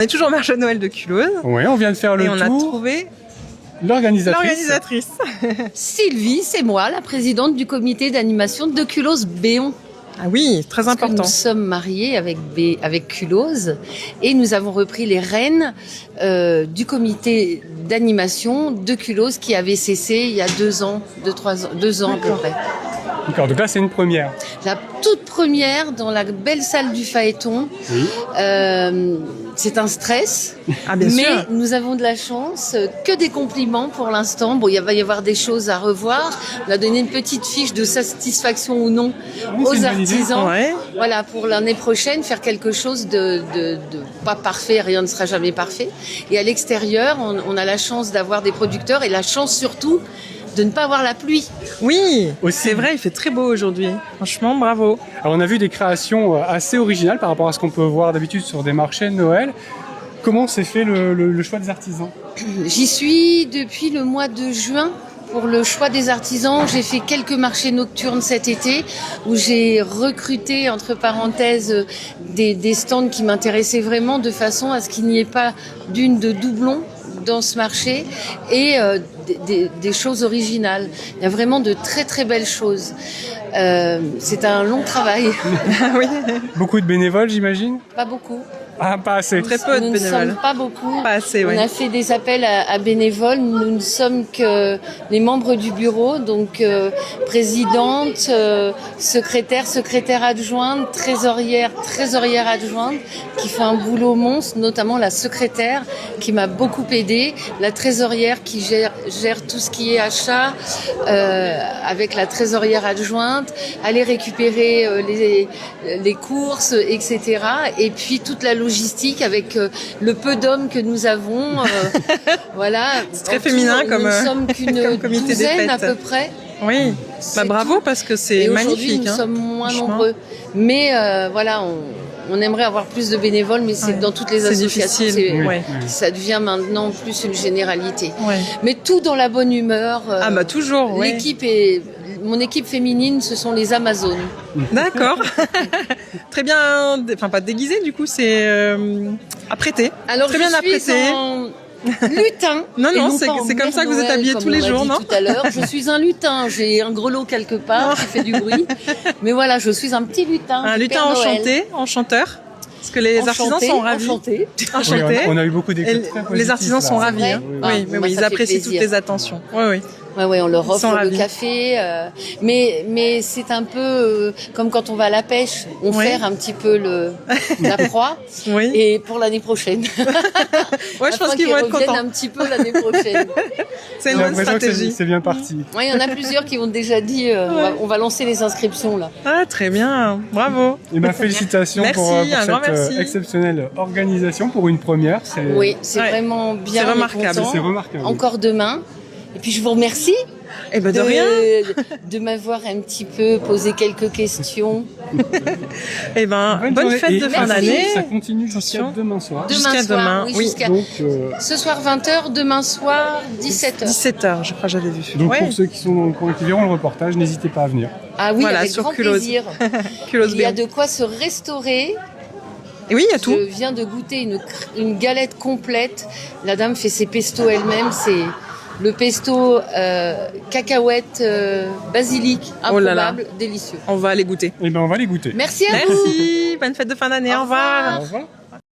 On est toujours au marché de Noël de Culose. Oui, on vient de faire le Et tour. on a trouvé L'organisatrice. Sylvie, c'est moi, la présidente du comité d'animation de Culose-Béon. Ah oui, très Parce que important. nous sommes mariés avec Culose et nous avons repris les rênes du comité d'animation de Culose qui avait cessé il y a 2 ans, 2 ans à peu près. D'accord, donc là c'est une première. La toute première dans la belle salle du Phaéton. Oui. C'est un stress, Ah, bien mais sûr. nous avons de la chance, que des compliments pour l'instant. Bon, il va y avoir des choses à revoir. On a donné une petite fiche de satisfaction ou non Oui, c'est aux une bonne idée. artisans. Ouais. Voilà, pour l'année prochaine, faire quelque chose de pas parfait, rien ne sera jamais parfait. Et à l'extérieur, on a la chance d'avoir des producteurs et la chance surtout de ne pas avoir la pluie. Oui, Aussi. c'est vrai, il fait très beau aujourd'hui. Franchement, bravo. Alors on a vu des créations assez originales par rapport à ce qu'on peut voir d'habitude sur des marchés de Noël. Comment s'est fait le choix des artisans? J'y suis depuis le mois de juin. Pour le choix des artisans, j'ai fait quelques marchés nocturnes cet été où j'ai recruté, entre parenthèses, des stands qui m'intéressaient vraiment de façon à ce qu'il n'y ait pas de doublons dans ce marché et des choses originales. Il y a vraiment de très très belles choses. C'est un long travail, Ah oui, Beaucoup de bénévoles, j'imagine? pas beaucoup. Ah, pas assez. très peu de Nous ne bénévoles. sommes pas beaucoup. Pas assez, On oui. a fait des appels à bénévoles. Nous ne sommes que les membres du bureau, donc présidente, secrétaire adjointe, trésorière adjointe, qui fait un boulot monstre, notamment la secrétaire qui m'a beaucoup aidée, la trésorière qui gère tout ce qui est achat avec la trésorière adjointe, aller récupérer les courses, etc. Et puis toute la logistique avec le peu d'hommes que nous avons. Voilà. C'est très En tout, féminin comme, nous ne sommes comme qu'une comité des douzaine à fêtes. peu près. Oui, C'est bravo tout. parce que c'est Et aujourd'hui, magnifique. nous hein. sommes moins Franchement. nombreux. Mais voilà, on aimerait avoir plus de bénévoles, mais c'est Ouais. dans toutes les C'est associations. difficile. Oui, Ouais. oui. Ça devient maintenant plus une généralité. Ouais. Mais tout dans la bonne humeur. Ah bah toujours, ouais. Mon équipe féminine, ce sont les Amazones. D'accord. Très bien, enfin pas déguisé du coup, c'est apprêté. Alors Très je bien suis apprêté. en lutin. Non, et non, pas c'est en comme Mère ça que vous êtes Noël, habillés comme tous les on l'a jours, dit non? tout à l'heure, je suis un lutin. J'ai un grelot quelque part qui fait du bruit. Mais voilà, je suis un petit lutin. Un du lutin Père Noël. enchanté, enchanteur. Parce que les artisans Enchanté, sont ravis. enchanté. Oui, Enchanté. on a eu beaucoup Et d'écoutes très positives, les artisans là. sont ravis. vrai Hein. Ah, Oui, mais moi, oui, ça ils fait apprécient plaisir. toutes les attentions. Oui, oui. Ouais, on leur Ils sont offre le ravis. café. Mais c'est un peu comme quand on va à la pêche. On Oui. ferre un petit peu la proie. Oui. Et pour l'année prochaine. Ouais, je pense Afin qu'ils vont être reviennent contents. un petit peu l'année prochaine. C'est une J'ai bonne l'impression que stratégie. c'est bien parti. Ouais, il y en a plusieurs qui ont déjà dit on va lancer les inscriptions là. Ah, très bien. Bravo. Et ben félicitations Merci, pour un cette grand merci. Exceptionnelle organisation pour une première. Oui, c'est Ouais. vraiment bien. C'est on est remarquable. content. C'est remarquable. Encore demain. Et puis je vous remercie Eh ben de rien. de m'avoir un petit peu posé quelques questions. Eh ben, bonne journée. fête Et de fin merci. d'année. Ça continue jusqu'à Attention. demain soir. Jusqu'à Demain soir, demain, oui. jusqu'à Donc, ce soir 20h, demain soir 17h. 17h, je crois que j'avais vu. donc Ouais. pour ceux qui sont dans le coin et qui verront le reportage, n'hésitez pas à venir. Ah oui, Voilà, avec sur grand Culose. plaisir. Culose Il y a Béon. de quoi se restaurer. Et oui, il y a tout. Je viens de goûter une galette complète. La dame fait ses pestos elle-même. C'est le pesto cacahuète basilic, Oh là là. improbable, délicieux. On va aller goûter. Et ben on va les goûter. Merci à vous. Merci. Bonne fête de fin d'année. Au revoir. Au revoir.